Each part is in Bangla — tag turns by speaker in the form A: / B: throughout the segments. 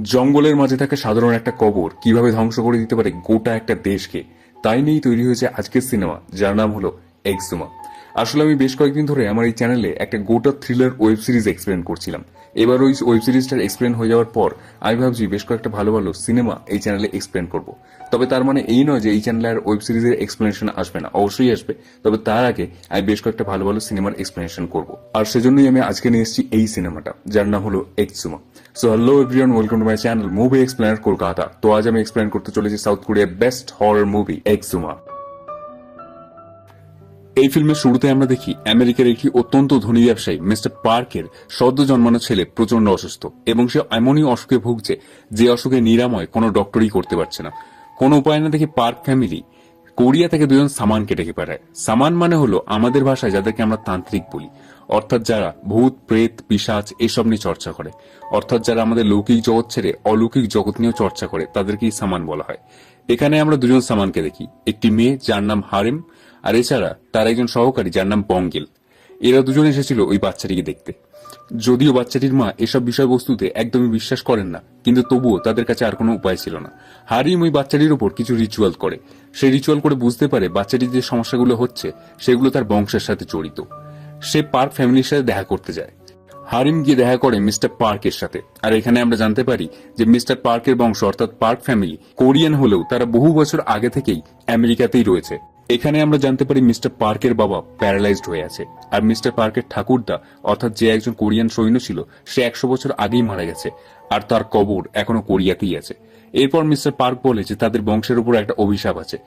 A: জঙ্গলের মাঝে থাকা সাধারণ একটা কবর কিভাবে ধ্বংস করে দিতে পারে গোটা একটা দেশকে, তাই নিয়েই তৈরি হয়েছে আজকের সিনেমা, যার নাম হলো এক্সহুমা। আসলে আমি বেশ কয়েকদিন ধরে আমার এই চ্যানেলে একটা গোটা থ্রিলার ওয়েব সিরিজ এক্সপ্লেন করছিলাম। এবার ওই ওয়েব সিরিজটার এক্সপ্লেন হয়ে যাওয়ার পর আমি ভাবছি বেশ কয়েকটা ভালো ভালো সিনেমা এই চ্যানেলে এক্সপ্লেন করব। তবে তার মানে এই নয় যে এই চ্যানেলে আর ওয়েব সিরিজের এক্সপ্লেনেশন আসবে না, অবশ্যই আসবে। তবে তার আগে আমি বেশ কয়েকটা ভালো ভালো সিনেমার এক্সপ্লেনেশন করব, আর সেজন্যই আমি আজকে নিয়ে এসেছি এই সিনেমাটা, যার নাম হলো Exhuma. So hello everyone, welcome to my channel movie explainer Kolkata. তো আজ আমি এক্সপ্লেন করতে চলেছি সাউথ কোরিয়ার বেস্ট হরর মুভি এক্সহুমা। এই ফিল্মের শুরুতে আমরা দেখি আমেরিকার একটি অত্যন্ত ধনী ব্যবসায়ী মিস্টার পার্কের সদ্য জন্মানো ছেলে প্রচন্ড অসুস্থ, এবং সে এমনই অসুখে ভুগছে যে অসুখে নিরাময় কোনো ডক্টরই করতে পারছে না। কোনো উপায় না দেখে পার্ক ফ্যামিলি কোরিয়া থেকে দুজন সামানকে ডেকে পাঠায়। সামান মানে হলো আমাদের ভাষায় যাদেরকে আমরা তান্ত্রিক বলি, অর্থাৎ যারা ভূত প্রেত পিশাচ এসব নিয়ে চর্চা করে, অর্থাৎ যারা আমাদের লৌকিক জগৎ ছেড়ে অলৌকিক জগৎ নিয়েও চর্চা করে, তাদেরকেই সামান বলা হয়। এখানে আমরা দুজন সামানকে দেখি, একটি মেয়ে যার নাম হারিম, আর এছাড়া তার একজন সহকারী যার নাম বঙ্গিল। এরা দুজন এসেছিল ওই বাচ্চাটিকে দেখতে। যদিও বাচ্চাটির মা এসব বিষয়বস্তুতে একদমই বিশ্বাস করেন না, কিন্তু তবুও তাদের কাছে আর কোনো উপায় ছিল না। হারিম ওই বাচ্চাটির উপর কিছু রিচুয়াল করে। সে রিচুয়াল করে বুঝতে পারে বাচ্চাটির যে সমস্যাগুলো হচ্ছে সেগুলো তার বংশের সাথে জড়িত। সে পার্ক ফ্যামিলির সাথে দেখা করতে যায়। হারিম গিয়ে দেখা করে মিস্টার পার্কের সাথে। আর এখানে আমরা জানতে পারি যে মিস্টার পার্কের বংশ অর্থাৎ পার্ক ফ্যামিলি কোরিয়ান হলেও তারা বহু বছর আগে থেকেই আমেরিকাতেই রয়েছে। এখানে আমরা জানতে পারি মিস্টার পার্কের বাবা প্যারালাইজড হয়ে আছে, আর মিস্টার পার্কের ঠাকুরদা অর্থাৎ যে একজন কোরিয়ান সৈন্য ছিল সে 100 বছর আগেই মারা গেছে, আর তার কবর এখনো কোরিয়াতেই আছে। এরপর মিস্টার পার্ক বলে যে তাদের বংশের উপর একটা অভিশাপ আছে,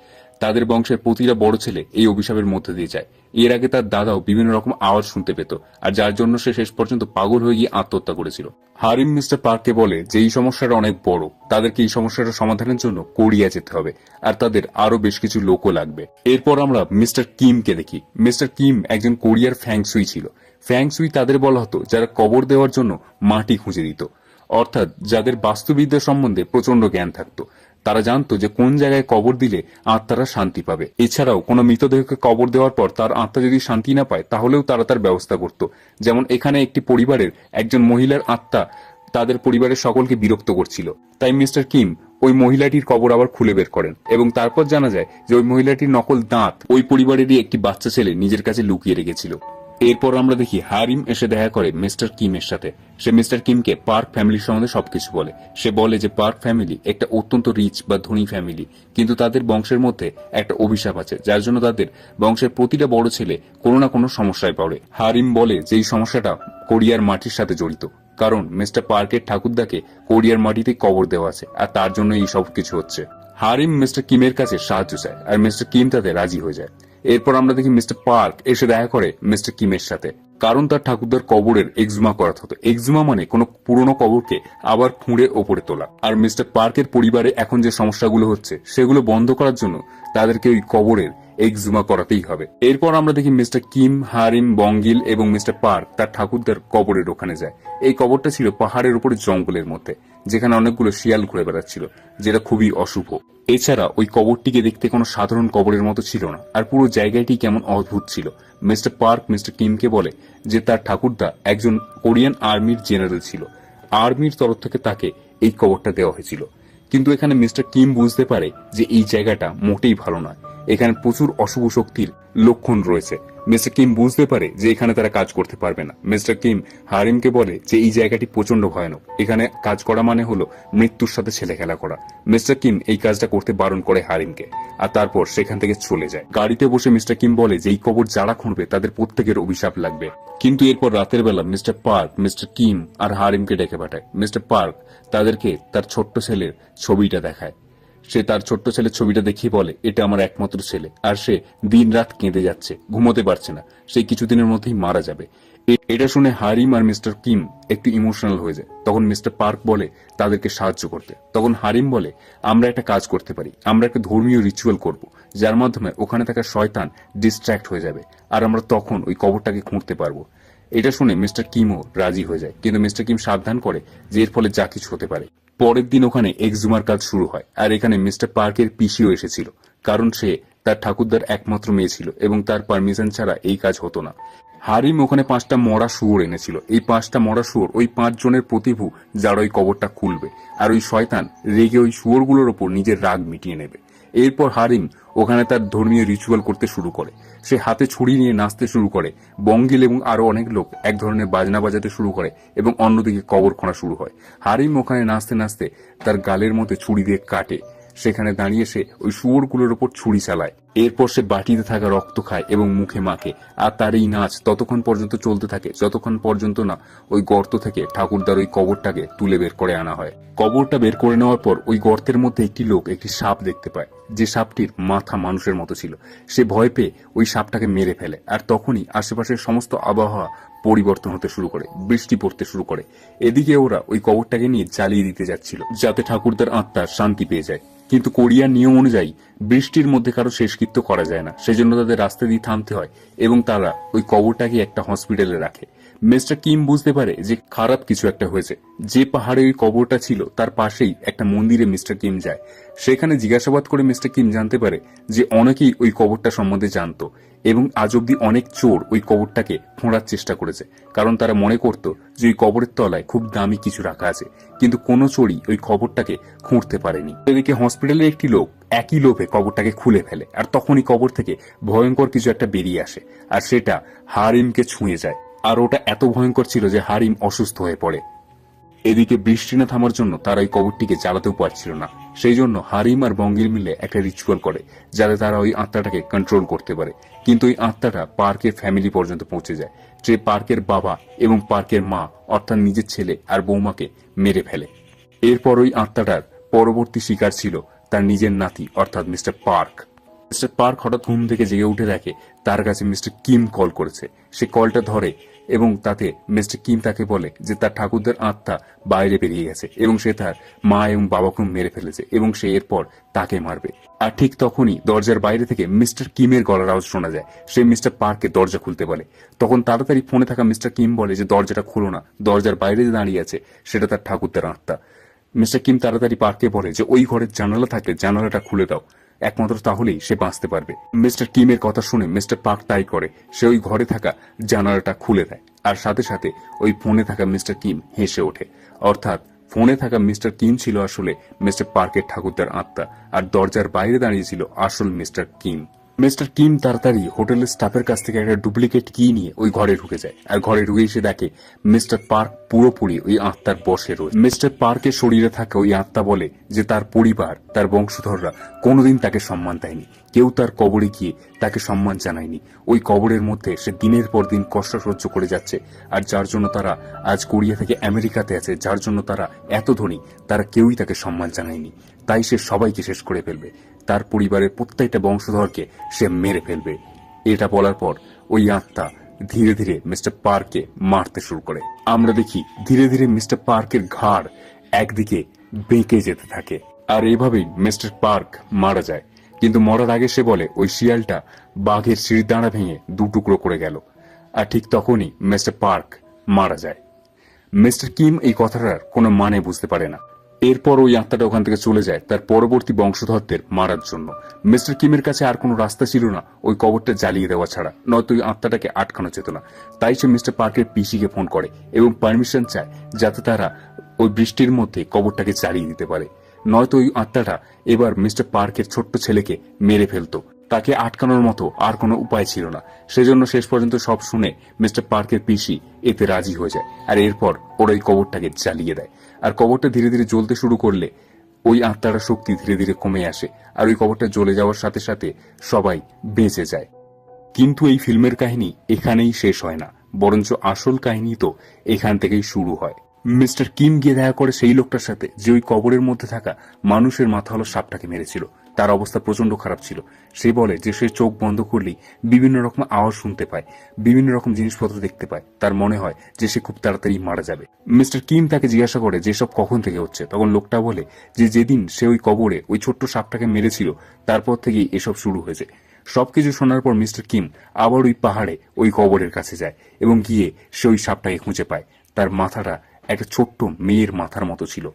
A: তাদের বংশের প্রতিটা বড় ছেলে এই অভিশাপের মধ্যে দিয়ে যায়। এর আগে তার দাদাও বিভিন্ন রকম আওয়াজ শুনতে পেত, আর যার জন্য সে শেষ পর্যন্ত পাগল হয়ে গিয়ে আত্মহত্যা করেছিল। হারিম মিস্টার পার্ককে বলে যে এই সমস্যাটা অনেক বড়, তাদেরকে এই সমস্যাটা সমাধানের জন্য কোরিয়া যেতে হবে, আর তাদের আরো বেশ কিছু লোকও লাগবে। এরপর আমরা মিস্টার কিমকে দেখি। মিস্টার কিম একজন কোরিয়ার ফ্যাংসুই ছিল। ফ্যাংসুই তাদের বলা হতো যারা কবর দেওয়ার জন্য মাটি খুঁজে দিত, অর্থাৎ যাদের বাস্তুবিদ্যা সম্বন্ধে প্রচন্ড জ্ঞান থাকতো। তারা জানতো যে কোন জায়গায় কবর দিলে আত্মারা শান্তি পাবে। এছাড়াও কোনো মৃতদেহকে কবর দেওয়ার পর তার আত্মা যদি শান্তি না পায় তাহলেও তারা তার ব্যবস্থা করত। যেমন এখানে একটি পরিবারের একজন মহিলার আত্মা তাদের পরিবারের সকলকে বিরক্ত করছিল, তাই মিস্টার কিম ওই মহিলাটির কবর আবার খুলে বের করেন, এবং তারপর জানা যায় যে ওই মহিলাটির নকল দাঁত ওই পরিবারেরই একটি বাচ্চা ছেলে নিজের কাছে লুকিয়ে রেখেছিল। এরপর আমরা দেখি হারিম এসে দেখা করে মিস্টার কিমের সাথে। সে মিস্টার কিমকে পার্ক ফ্যামিলির সম্বন্ধে সবকিছু বলে। সে বলে যে পার্ক ফ্যামিলি একটা অত্যন্ত রিচ বা ধনী ফ্যামিলি, কিন্তু তাদের বংশের মধ্যে একটা অভিশাপ আছে, যার জন্য তাদের বংশের প্রতিটা বড় ছেলে কোনো না কোনো সমস্যায় পড়ে। হারিম বলে যে এই সমস্যাটা কোরিয়ার মাটির সাথে জড়িত, কারণ মিস্টার পার্কের ঠাকুরদাকে কোরিয়ার মাটিতে কবর দেওয়া আছে, আর তার জন্য এই সব কিছু হচ্ছে। হারিম মিস্টার কিমের কাছে সাহায্য চায়, আর মিস্টার কিম তাতে রাজি হয়ে যায়। এরপর আমরা দেখি মিস্টার পার্ক এসে দেখা করে মিস্টার কিমের সাথে, কারণ তার ঠাকুরদার কবরের এক্সহুমা করাতে হতো। এক্সহুমা মানে কোনো পুরনো কবরকে আবার খুঁড়ে ওপরে তোলা। আর মিস্টার পার্কের পরিবারে এখন যে সমস্যাগুলো হচ্ছে সেগুলো বন্ধ করার জন্য তাদেরকে ওই কবরের এক্সহুমা করাতেই হবে। এরপর আমরা দেখি মিস্টার কিম, হারিম, বঙ্গিল এবং মিস্টার পার্ক তার ঠাকুরদার কবরের ওখানে যায়। এই কবরটা ছিল পাহাড়ের উপরে জঙ্গলের মধ্যে, যেখানে অনেকগুলো শিয়াল ঘুরে বেড়াচ্ছিল, যেটা খুবই অশুভ। এছাড়া ওই কবরটিকে দেখতে কোনো সাধারণ কবরের মতো ছিল না, আর পুরো জায়গাটি কেমন অদ্ভুত ছিল। মিস্টার পার্ক মিস্টার কিমকে বলে যে তার ঠাকুরদা একজন কোরিয়ান আর্মির জেনারেল ছিল, আর্মির তরফ থেকে তাকে এই কবরটা দেওয়া হয়েছিল। কিন্তু এখানে মিস্টার কিম বুঝতে পারে যে এই জায়গাটা মোটেই ভালো নয়, এখানে প্রচুর অশুভ শক্তির লক্ষণ রয়েছে। মিস্টার কিম বুঝতে পারে যে এখানে তারা কাজ করতে পারবে না। মিস্টার কিম হারিমকে বলে যে এই জায়গাটি প্রচন্ড ভয়ানক, এখানে কাজ করা মানে হলো মৃত্যুর সাথে ছেলে খেলা করা। মিস্টার কিম এই কাজটা করতে বারণ করে হারিমকে, আর তারপর সেখান থেকে চলে যায়। গাড়িতে বসে মিস্টার কিম বলে যে এই কবর যারা খুঁড়বে তাদের প্রত্যেকের অভিশাপ লাগবে। কিন্তু এরপর রাতের বেলা মিস্টার পার্ক মিস্টার কিম আর হারিমকে ডেকে পাঠায়। মিস্টার পার্ক তাদেরকে তার ছোট্ট ছেলের ছবিটা দেখায়। সে তার ছোট্ট ছেলের ছবিটা দেখিয়ে বলে এটা আমার একমাত্র ছেলে, আর সে দিন রাত কেঁদে যাচ্ছে, ঘুমোতে পারছে না, সে কিছুদিনের মধ্যেই মারা যাবে। এটা শুনে হারিম আর মিস্টার কিম একটু ইমোশনাল হয়ে যায়। তখন মিস্টার পার্ক বলে তাদেরকে সাহায্য করতে। তখন হারিম বলে আমরা একটা কাজ করতে পারি, আমরা একটা ধর্মীয় রিচুয়াল করব, যার মাধ্যমে ওখানে থাকা শয়তান ডিস্ট্র্যাক্ট হয়ে যাবে, আর আমরা তখন ওই কবরটাকে খুঁড়তে পারবো। এটা শুনে মিস্টার কিমও রাজি হয়ে যায়, কিন্তু মিস্টার কিম সাবধান করে যে এর ফলে যা কিছু হতে পারে। পরের দিন ওখানে এক্সহুমার কাজ শুরু হয়, আর এখানে মিস্টার পার্কের পিসিও এসেছিল, কারণ সে তার ঠাকুরদার একমাত্র মেয়ে ছিল এবং তার পারমিশন ছাড়া এই কাজ হতো না। হারিম ওখানে 5টা মরা শুয়োর এনেছিল। এই 5টা মরা শুয়োর ওই 5 জনের প্রতিভু যারা ওই কবরটা খুলবে, আর ওই শয়তান রেগে ওই শুয়োরগুলোর ওপর নিজের রাগ মিটিয়ে নেবে। এরপর হারিম ওখানে তার ধর্মীয় রিচুয়াল করতে শুরু করে। সে হাতে ছুরি নিয়ে নাচতে শুরু করে। বঙ্গিল এবং আরো অনেক লোক এক ধরনের বাজনা বাজাতে শুরু করে এবং অন্যদিকে কবর খোঁড়া শুরু হয়। হারিম ওখানে নাচতে নাচতে তার গালের মধ্যে ছুরি দিয়ে কাটে। সেখানে দাঁড়িয়ে সে ওই শুয়োরগুলোর ওপর ছুরি চালায়। এরপর সে বাটিতে থাকা রক্ত খায় এবং মুখে মাখে। আর তার এই নাচ ততক্ষণ পর্যন্ত চলতে থাকে যতক্ষণ পর্যন্ত না ওই গর্ত থেকে ঠাকুরদার ওই কবরটাকে তুলে বের করে আনা হয়। কবরটা বের করে নেওয়ার পর ওই গর্তের মধ্যে একটি লোক একটি সাপ দেখতে পায়, যে সাপটির মাথা মানুষের মতো ছিল। সে ভয় পেয়ে ওই সাপটাকে মেরে ফেলে। আর তখনই আশেপাশের সমস্ত আবহাওয়া পরিবর্তন হতে শুরু করে, বৃষ্টি পড়তে শুরু করে। এদিকে ওরা ওই কবরটাকে নিয়ে জ্বালিয়ে দিতে যাচ্ছিল যাতে ঠাকুরদার আত্মা শান্তি পেয়ে যায়। কিন্তু কোরিয়ার নিয়ম অনুযায়ী বৃষ্টির মধ্যে কারো শেষকৃত্য করা যায় না, সেজন্য তাদের রাস্তা দিয়ে থামতে হয় এবং তারা ওই কবরটাকে একটা হসপিটালে রাখে। মিস্টার কিম বুঝতে পারে যে খারাপ কিছু একটা হয়েছে। যে পাহাড়ে ওই কবরটা ছিল তার পাশেই একটা মন্দিরে মিস্টার কিম যায়। সেখানে জিজ্ঞাসাবাদ করে মিস্টার কিম জানতে পারে যে অনেকেই ওই কবরটা সম্বন্ধে জানতো এবং আজ অব্দি অনেক চোর ওই কবরটাকে খোঁড়ার চেষ্টা করেছে, কারণ তারা মনে করত যে ওই কবরের তলায় খুব দামি কিছু রাখা আছে, কিন্তু কোনো চোরই ওই কবরটাকে খুঁড়তে পারেনি। এদিকে হসপিটালের একটি লোক একই লোভে কবরটাকে খুলে ফেলে, আর তখনই কবর থেকে ভয়ঙ্কর কিছু একটা বেরিয়ে আসে, আর সেটা হারিমকে ছুঁয়ে যায়। আর ওটা এত ভয়ঙ্কর ছিল যে হারিম অসুস্থ হয়ে পড়ে। এদিকে বৃষ্টি না থামার জন্য তারা ওই কবরটিকে জ্বালাতেও পারছিল না। সেই জন্য হারিম আর বঙ্গিল মিলে একটা রিচুয়াল করে যাতে তারা ওই আত্মাটাকে কন্ট্রোল করতে পারে। কিন্তু ওই আত্মাটা পার্কের ফ্যামিলি পর্যন্ত পৌঁছে যায়, যে পার্কের বাবা এবং পার্কের মা অর্থাৎ নিজের ছেলে আর বৌমাকে মেরে ফেলে। এরপর ওই আত্মাটার পরবর্তী শিকার ছিল তার নিজের নাতি অর্থাৎ মিস্টার পার্ক। মিস্টার পার্ক হঠাৎ ঘুম থেকে জেগে উঠে দেখে তার কাছে মিস্টার কিম কল করেছে। সে কলটা ধরে এবং তাতে মিস্টার কিম তাকে বলে যে তার ঠাকুরদার আত্মা বাইরে বেরিয়ে গেছে এবং সে তার মা এবং বাবাকেও মেরে ফেলেছে এবং সে এরপর তাকে মারবে। আর ঠিক তখনই দরজার বাইরে থেকে মিস্টার কিমের গলার আওয়াজ শোনা যায়। সে মিস্টার পার্ককে দরজা খুলতে বলে। তখন তাড়াতাড়ি ফোনে থাকা মিস্টার কিম বলে যে দরজাটা খুলো না, দরজার বাইরে যে দাঁড়িয়ে আছে সেটা তার ঠাকুরদার আত্মা। মিস্টার কিম তাড়াতাড়ি পার্ককে বলে যে ওই ঘরের জানালা থাকলে জানালাটা খুলে দাও, একমাত্র তাহলেই সে বাঁচতে পারবে। মিস্টার কিমের কথা শুনে মিস্টার পার্ক তাই করে। সে ওই ঘরে থাকা জানালাটা খুলে দেয়, আর সাথে সাথে ওই ফোনে থাকা মিস্টার কিম হেসে ওঠে। অর্থাৎ ফোনে থাকা মিস্টার কিম ছিল আসলে মিস্টার পার্কের ঠাকুরদার আত্মা, আর দরজার বাইরে দাঁড়িয়ে ছিল আসল মিস্টার কিম। মিস্টার কিম তাড়াতাড়ি হোটেলের স্টাফের কাছ থেকে একটা ডুপ্লিকেট কি নিয়ে ওই ঘরে ঢুকে যায়, আর ঘরে ঢুকে এসে দেখে মিস্টার পার্ক পুরোপুরি ওই আত্মার বশে রয়েছে। মিস্টার পার্কের শরীরে থাকা ওই আত্মা বলে যে তার পরিবার, তার বংশধররা কোনোদিন তাকে সম্মান দেয়নি, কেউ তার কবরে গিয়ে তাকে সম্মান জানায়নি। ওই কবরের মধ্যে সে দিনের পর দিন কষ্ট সহ্য করে যাচ্ছে, আর যার জন্য তারা আজ কোরিয়া থেকে আমেরিকাতে আছে, যার জন্য তারা এত ধনী, তারা কেউই তাকে সম্মান জানায়নি। তাই সে সবাইকে শেষ করে ফেলবে, তার পরিবারের প্রত্যেকটা বংশধরকে সে মেরে ফেলবে। এটা বলার পর ওই আত্মা ধীরে ধীরে মিস্টার পার্ককে মারতে শুরু করে। আমরা দেখি ধীরে ধীরে মিস্টার পার্কের ঘাড় একদিকে বেঁকে যেতে থাকে, আর এইভাবেই মিস্টার পার্ক মারা যায়। কিন্তু মরার আগে সে বলে ওই শিয়ালটা বাঘের সিঁড়ির দাঁড়া ভেঙে দুটুকরো করে গেল। আর ঠিক তখনই মিস্টার পার্ক মারা যায়। মিস্টার কিম এই কথাটার কোনো মানে বুঝতে পারে না। এরপর ওই আত্মাটা ওখান থেকে চলে যায় তার পরবর্তী বংশধরদের মারার জন্য। মিস্টার কিমের কাছে আর কোনো রাস্তা ছিল না ওই কবরটা জ্বালিয়ে দেওয়া ছাড়া, নয়তো ওই আত্মাটাকে আটকানো যেত না। তাই সে মিস্টার পার্কের পিসিকে ফোন করে এবং পারমিশন চায় যাতে তারা ওই বৃষ্টির মধ্যে কবরটাকে জ্বালিয়ে দিতে পারে, নয়তো ওই আত্মাটা এবার মিস্টার পার্কের ছোট্ট ছেলেকে মেরে ফেলতো। তাকে আটকানোর মতো আর কোনো উপায় ছিল না। সেজন্য শেষ পর্যন্ত সব শুনে মিস্টার পার্কের পিসি এতে রাজি হয়ে যায়, আর এরপর ওরা ওই কবরটাকে জ্বালিয়ে দেয়। আর কবরটা ধীরে ধীরে জ্বলতে শুরু করলে ওই আত্মার শক্তি ধীরে ধীরে কমে আসে, আর ওই কবরটা জ্বলে যাওয়ার সাথে সাথে সবাই বেঁচে যায়। কিন্তু এই ফিল্মের কাহিনী এখানেই শেষ হয় না, বরঞ্চ আসল কাহিনী তো এখান থেকেই শুরু হয়। মিস্টার কিম গিয়ে দেখা করে সেই লোকটার সাথে যে ওই কবরের মধ্যে থাকা মানুষের মাথা হলো সাপটাকে মেরেছিল। তার অবস্থা প্রচন্ড খারাপ ছিল। সে বলে যে সে চোখ বন্ধ করলেই বিভিন্ন রকম আওয়াজ শুনতে পায়, বিভিন্ন রকম জিনিসপত্র দেখতে পায়। তার মনে হয় যে সে খুব তাড়াতাড়ি মারা যাবে। মিস্টার কিম তাকে জিজ্ঞাসা করে যে সব কখন থেকে হচ্ছে। তখন লোকটা বলে যে যেদিন সে ওই কবরে ওই ছোট্ট সাপটাকে মেরেছিল তারপর থেকেই এসব শুরু হয়েছে। সবকিছু শোনার পর মিস্টার কিম আবার ওই পাহাড়ে ওই কবরের কাছে যায় এবং গিয়ে সে ওই সাপটাকে খুঁজে পায়। তার মাথাটা একটা ছোট্ট মেয়ের মাথার মতো ছিল।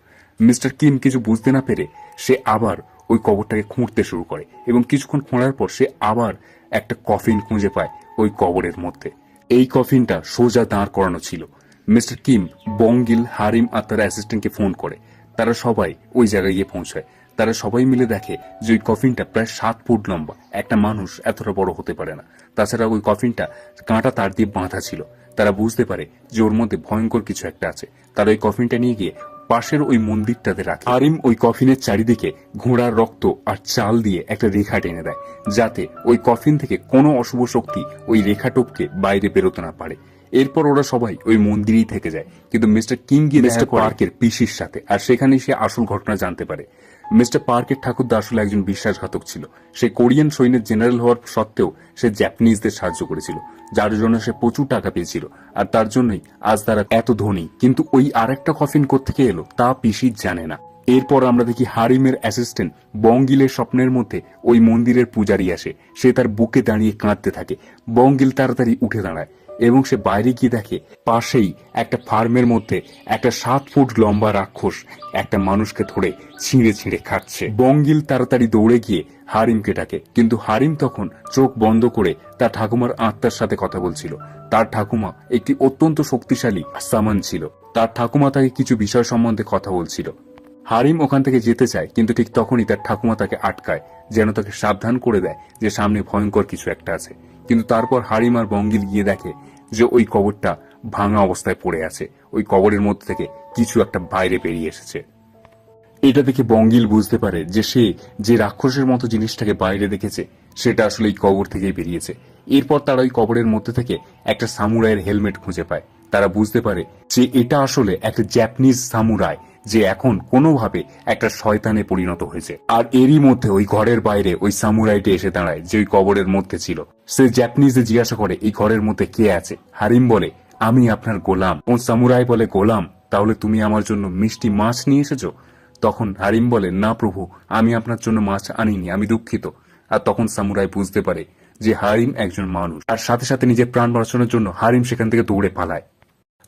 A: মিস্টার কিম কিছু বুঝতে না পেরে সে আবার ওই কবরটাকে খুঁড়তে শুরু করে এবং কিছুক্ষণ খোঁড়ার পর সে আবার একটা কফিন খুঁজে পায় ওই কবরের মধ্যে। এই কফিনটা সোজা দাঁড় করানো ছিল। মিস্টার কিম বঙ্গিল, হারিম আর তার অ্যাসিস্ট্যান্টকে ফোন করে। তারা সবাই ওই জায়গায় গিয়ে পৌঁছায়। তারা সবাই মিলে দেখে যে ওই কফিনটা প্রায় 7 ফুট লম্বা। একটা মানুষ এতটা বড় হতে পারে না। তাছাড়া ওই কফিনটা কাঁটা তার দিয়ে বাঁধা ছিল। তারা বুঝতে পারে যে ওর মধ্যে ভয়ঙ্কর কিছু একটা আছে। তারা ওই কফিনটা নিয়ে গিয়ে পাশের ওই মন্দিরটাতে রাখে। হারিম ওই কফিনের চারিদিকে ঘোড়ার রক্ত আর চাল দিয়ে একটা রেখা টেনে দেয়, যাতে ওই কফিন থেকে কোনো অশুভ শক্তি ওই রেখা টপকে বাইরে বেরোতে না পারে। এরপর ওরা সবাই ওই মন্দিরেই থেকে যায়, কিন্তু মিস্টার কিং গিয়ে মিস্টার পার্কের পিসির সাথে, আর সেখানেই সে আসল ঘটনা জানতে পারে। মিস্টার পার্কের ঠাকুরদা আসলে একজন বিশ্বাসঘাতক ছিল। সে কোরিয়ান সৈন্যের জেনারেল হওয়ার সত্ত্বেও সে জাপানিজদের সাহায্য করেছিল, যার জন্য সে প্রচুর টাকা পেয়েছিল, আর তার জন্যই আজ তারা এত ধনী। কিন্তু ওই আরেকটা কফিন কোত্থেকে এলো তা পিসি জানে না। এরপর আমরা দেখি হারিমের অ্যাসিস্ট্যান্ট বঙ্গিলের স্বপ্নের মধ্যে ওই মন্দিরের পূজারী আসে। সে তার বুকে দাঁড়িয়ে কাঁদতে থাকে। বঙ্গিল তাড়াতাড়ি উঠে দাঁড়ায় এবং সে বাইরে গিয়ে দেখে পাশেই একটা ফার্মের মধ্যে একটা 7 ফুট লম্বা রাক্ষস একটা মানুষকে ধরে ছিঁড়ে ছিঁড়ে খাচ্ছে। বঙ্গিল তাড়াতাড়ি দৌড়ে গিয়ে হারিমকে ডাকে, কিন্তু হারিম তখন চোখ বন্ধ করে তার ঠাকুমার আত্মার সাথে কথা বলছিল। তার ঠাকুমা একটি অত্যন্ত শক্তিশালী সামান ছিল। তার ঠাকুমা তাকে কিছু বিষয় সম্বন্ধে কথা বলছিল। হারিম ওখান থেকে যেতে চায়, কিন্তু ঠিক তখনই তার ঠাকুমা তাকে আটকায়, যেন তাকে সাবধান করে দেয় যে সামনে ভয়ঙ্কর কিছু একটা আছে। কিন্তু তারপর হারিম আর বঙ্গিল গিয়ে দেখে যে ওই কবরটা ভাঙা অবস্থায় পড়ে আছে। ওই কবরের মধ্যে থেকে কিছু একটা বাইরে বেরিয়ে এসেছে। এটা দেখে বঙ্গিল বুঝতে পারে যে সে যে রাক্ষসের মতো জিনিসটাকে বাইরে দেখেছে সেটা আসলে এই কবর থেকেই বেরিয়েছে। এরপর তারা ওই কবরের মধ্যে থেকে একটা সামুরাইয়ের হেলমেট খুঁজে পায়। তারা বুঝতে পারে যে এটা আসলে একটা জাপানিজ সামুরাই, যে এখন কোনোভাবে একটা শয়তানে পরিণত হয়েছে। আর এরই মধ্যে ওই ঘরের বাইরে ওই সামুরাইটা এসে দাঁড়ায় যে ওই কবরের মধ্যে ছিল। সে জাপানিজে জিজ্ঞাসা করে এই ঘরের মধ্যে কে আছে। হারিম বলে, আমি আপনার গোলাম। ও সামুরাই বলে, গোলাম? তাহলে তুমি আমার জন্য মিষ্টি মাছ নিয়ে এসেছো? তখন হারিম বলে, না প্রভু, আমি আপনার জন্য মাছ আনিনি, আমি দুঃখিত। আর তখন সামুরাই বুঝতে পারে যে হারিম একজন মানুষ, আর সাথে সাথে নিজের প্রাণ বাঁচানোর জন্য হারিম সেখান থেকে দৌড়ে পালায়।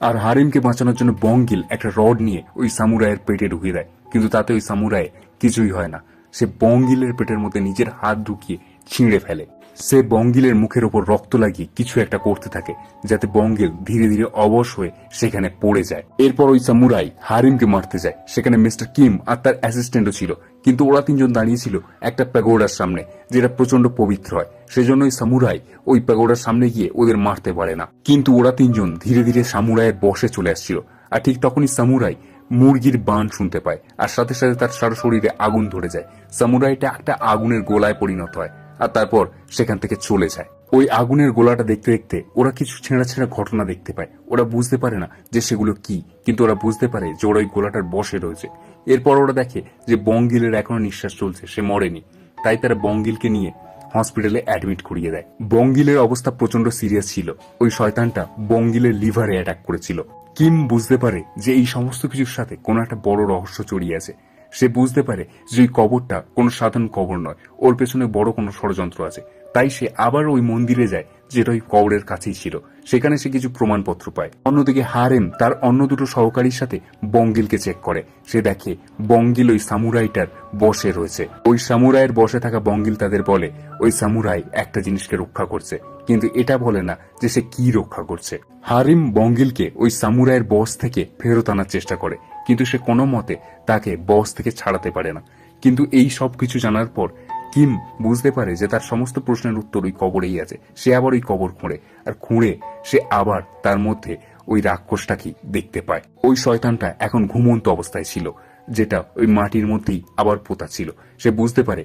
A: আর হারিমকে বাঁচানোর জন্য বঙ্গিল একটা রড নিয়ে ওই সামুরাইয়ের পেটে ঢুকিয়ে দেয়, কিন্তু তাতে ওই সামুরাই কিছুই হয় না। সে বঙ্গিলের পেটের মধ্যে নিজের হাত ঢুকিয়ে ছিঁড়ে ফেলে। সে বঙ্গিলের মুখের ওপর রক্ত লাগিয়ে কিছু একটা করতে থাকে, যাতে বঙ্গিল ধীরে ধীরে অবশ হয়ে সেখানে পড়ে যায়। এরপর ওই সামুরাই হারিমকে মারতে যায়। সেখানে মিস্টার কিম আর তার অ্যাসিস্ট্যান্টও ছিল, কিন্তু ওরা তিনজন দাঁড়িয়েছিল একটা প্যাগোডার সামনে, যেটা প্রচন্ড পবিত্র হয়। সেজন্য ওই সামুরাই ওই প্যাগোডার সামনে গিয়ে ওদের মারতে পারে না। কিন্তু ওরা তিনজন ধীরে ধীরে সামুরাইয়ের বশে চলে আসছিল। আর ঠিক তখনই সামুরাই মুরগির বান শুনতে পায়, আর সাথে সাথে তার সারা শরীরে আগুন ধরে যায়। সামুরাইটা একটা আগুনের গোলায় পরিণত হয়, আর তারপর সেখান থেকে চলে যায়। ওই আগুনের গোলাটা দেখতে দেখতে ওরা কিছু ছেঁড়া ছেঁড়া ঘটনা দেখতে পায়। ওরা বুঝতে পারে না যে সেগুলো কি, কিন্তু ওরা বুঝতে পারে যে ওরা ওই গোলাটার বশে রয়েছে। এরপর ওরা দেখে যে বঙ্গিলের এখনো নিঃশ্বাস চলছে, সে মরেনি। তাই তারা বঙ্গিলকে নিয়ে হসপিটালে অ্যাডমিট করিয়ে দেয়। বঙ্গিলের অবস্থা প্রচন্ড সিরিয়াস ছিল। ওই শয়তানটা বঙ্গিলের লিভারে অ্যাটাক করেছিল। কিম বুঝতে পারে যে এই সমস্ত কিছুর সাথে কোনো একটা বড় রহস্য জড়িয়ে আছে। সে বুঝতে পারে যে ওই কবরটা কোনো সাধারণ কবর নয়, ওর পেছনে বড় কোনো ষড়যন্ত্র আছে। তাই সে আবার ওই মন্দিরে যায়, যেটা ওই কবরের কাছেই ছিল। সেখানে সে কিছু প্রমাণপত্র পায়। অন্যদিকে হারেম তার অন্য দুটো সহকারীর সাথে বঙ্গিলকে চেক করে। সে দেখে বঙ্গিল ওই সামুরাইটার বশে রয়েছে। ওই সামুরাইয়ের বশে থাকা বঙ্গিল তাদের বলে ওই সামুরাই একটা জিনিসকে রক্ষা করছে, কিন্তু এটা বলে না যে সে কি রক্ষা করছে। হারিম বঙ্গিলকে ওই সামুরাইয়ের বশ থেকে ফেরত আনার চেষ্টা করে, কিন্তু সে কোনো মতে তাকে বশ থেকে ছাড়াতে পারে না। কিন্তু এই সব কিছু জানার পর কিম বুঝতে পারে যে তার সমস্ত প্রশ্নের উত্তর ওই কবরেই আছে। সে আবার ওই কবর খুঁড়ে, আর খুঁড়ে সে আবার তার মধ্যে ওই রাক্ষসটাকে দেখতে পায়। ওই শয়তানটা এখন ঘুমন্ত অবস্থায় ছিল, যেটা ওই মাটির মধ্যেই আবার পোতা ছিল। সে বুঝতে পারে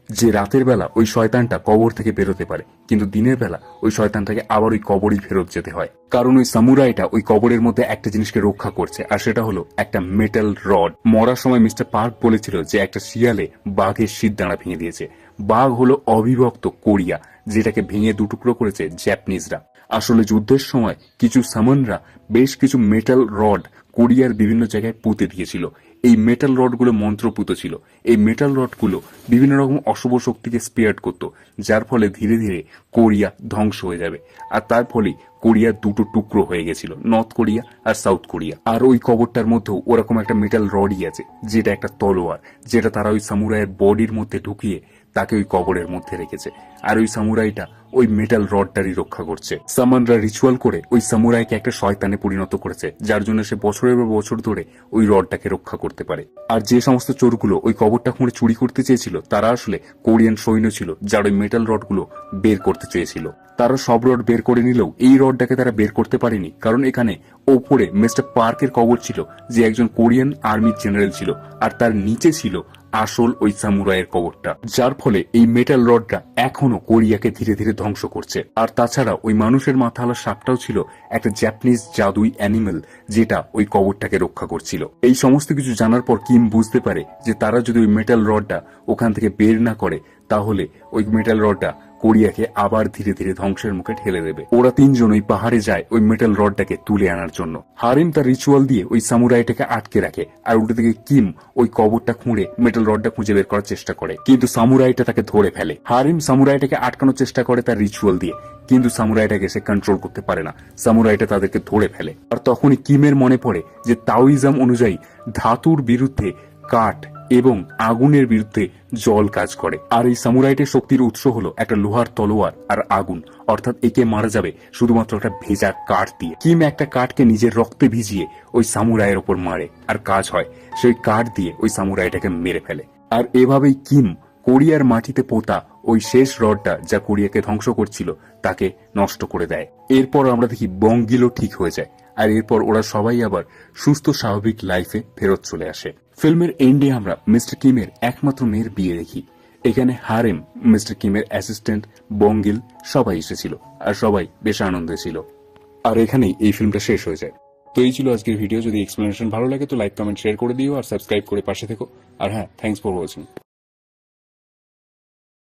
A: যে রাতের বেলা ওই শয়তানটা কবর থেকে বেরোতে পারে, কিন্তু দিনের বেলা ওই শয়তানটাকে আবার ওই কবরই ফেরত যেতে হয়। কারণ ওই সামুরাইটা ওই কবরের মধ্যে একটা জিনিসকে রক্ষা করছে, আর সেটা হলো একটা মেটাল রড। মরার সময় মিস্টার পার্ক বলেছিল যে একটা শিয়ালে বাঘের শিরদাঁড়া ভেঙে দিয়েছে। বাঘ হলো অবিভক্ত কোরিয়া, যেটাকে ভেঙে দুটুকরো করেছে জাপানিজরা। আসলে যুদ্ধের সময় কিছু সামনরা বেশ কিছু মেটাল রড কোরিয়ার বিভিন্ন জায়গায় পুঁতে দিয়েছিল। এই মেটাল রডগুলো মন্ত্রপুত ছিল। এই মেটাল রডগুলো বিভিন্ন রকম অশুভ শক্তিকে স্পেয়ার করত, যার ফলে ধীরে ধীরে কোরিয়া ধ্বংস হয়ে যাবে। আর তার ফলে কোরিয়ার দুটো টুকরো হয়ে গেছিল, নর্থ কোরিয়া আর সাউথ কোরিয়া। আর ওই কবরটার মধ্যেও ওরকম একটা মেটাল রডই আছে, যেটা একটা তলোয়ার, যেটা তারা ওই সামুরাইয়ের বডির মধ্যে ঢুকিয়ে তাকে ওই কবরের মধ্যে রেখেছে। আর ওই সামুরাইটা ওই মেটাল রডটারই রক্ষা করছে। সামানরা রিচুয়াল করে ওই সামুরাইকে একটা শয়তানে পরিণত করেছে, যার জন্য সে বছরের পর বছর ধরে ওই রডটাকে রক্ষা করতে পারে। আর যে সমস্ত চোরগুলো ওই কবরটা খুঁড়ে চুরি করতে চেয়েছিল তারা আসলে কোরিয়ান সৈন্য ছিল, যার ওই মেটাল রডগুলো বের করতে চেয়েছিল। তারা সব রড বের করে নিলেও এই রডটাকে তারা বের করতে পারেনি, কারণ এখানে ওপরে মিস্টার পার্কের কবর ছিল, যে একজন কোরিয়ান আর্মির জেনারেল ছিল, আর তার নিচে ছিল আসল ওই সামুরাইয়ের কবরটা, যার ফলে এই মেটাল রডটা এখনো কোরিয়াকে ধীরে ধীরে ধ্বংস করছে। আর তাছাড়া ওই মানুষের মাথাওয়ালা সাপটাও ছিল একটা জাপানিজ জাদুই অ্যানিমেল, যেটা ওই কবরটাকে রক্ষা করছিল। এই সমস্ত কিছু জানার পর কিম বুঝতে পারে যে তারা যদি ওই মেটাল রডটা ওখান থেকে বের না করে, তাহলে ওই মেটাল রডটা কোরিয়াকে আবার ধীরে ধীরে ধ্বংসের মুখে ঠেলে দেবে। ওরা তিনজন ওই পাহাড়ে যায় ওই মেটাল রডটাকে তুলে আনার জন্য। হারিম তার রিচুয়াল দিয়ে ওই সামুরাইটাকে আটকে রাখে, আর উল্টো দিকে কিম ওই কবরটা খুঁড়ে মেটাল রডটা খুঁজে বের করার চেষ্টা করে, কিন্তু সামুরাইটা তাকে ধরে ফেলে। হারিম সামুরাইটাকে আটকানোর চেষ্টা করে তার রিচুয়াল দিয়ে, কিন্তু সামুরাইটাকে সে কন্ট্রোল করতে পারে না। সামুরাইটা তাদেরকে ধরে ফেলে। আর তখনই কিমের মনে পড়ে যে তাওইজম অনুযায়ী ধাতুর বিরুদ্ধে কাঠ এবং আগুনের বিরুদ্ধে জল কাজ করে, আর এই সামুরাইটের শক্তির উৎস হলো একটা লোহার তলোয়ার আর আগুন, অর্থাৎ একে মারা যাবে শুধুমাত্র একটা ভেজা কাঠ দিয়ে। কিম একটা কাঠকে নিজের রক্তে ভিজিয়ে ওই সামুরাইয়ের ওপর মারে, আর কাজ হয়, সেই কাঠ দিয়ে ওই সামুরাইটাকে মেরে ফেলে। আর এভাবেই কিম কোরিয়ার মাটিতে পোতা ওই শেষ রডটা, যা কোরিয়াকে ধ্বংস করছিল, তাকে নষ্ট করে দেয়। এরপর আমরা দেখি বঙ্গিলও ঠিক হয়ে যায়, আর এরপর ওরা সবাই আবার সুস্থ স্বাভাবিক লাইফে ফেরত চলে আসে। ফিল্মের এন্ডে আমরা মিস্টার কিমের একমাত্র মেয়ের বিয়ে দেখি। এখানে হারেম, মিস্টার কিমের অ্যাসিস্ট্যান্ট, বঙ্গিল সবাই এসেছিল, আর সবাই বেশ আনন্দে ছিল। আর এখানেই এই ফিল্মটা শেষ হয়ে যায়। তো এই ছিল আজকের ভিডিও। যদি এক্সপ্লেনেশন ভালো লাগে তো লাইক, কমেন্ট, শেয়ার করে দিও, আর সাবস্ক্রাইব করে পাশে থেকো। আর হ্যাঁ, থ্যাঙ্কস ফর ওয়াচিং।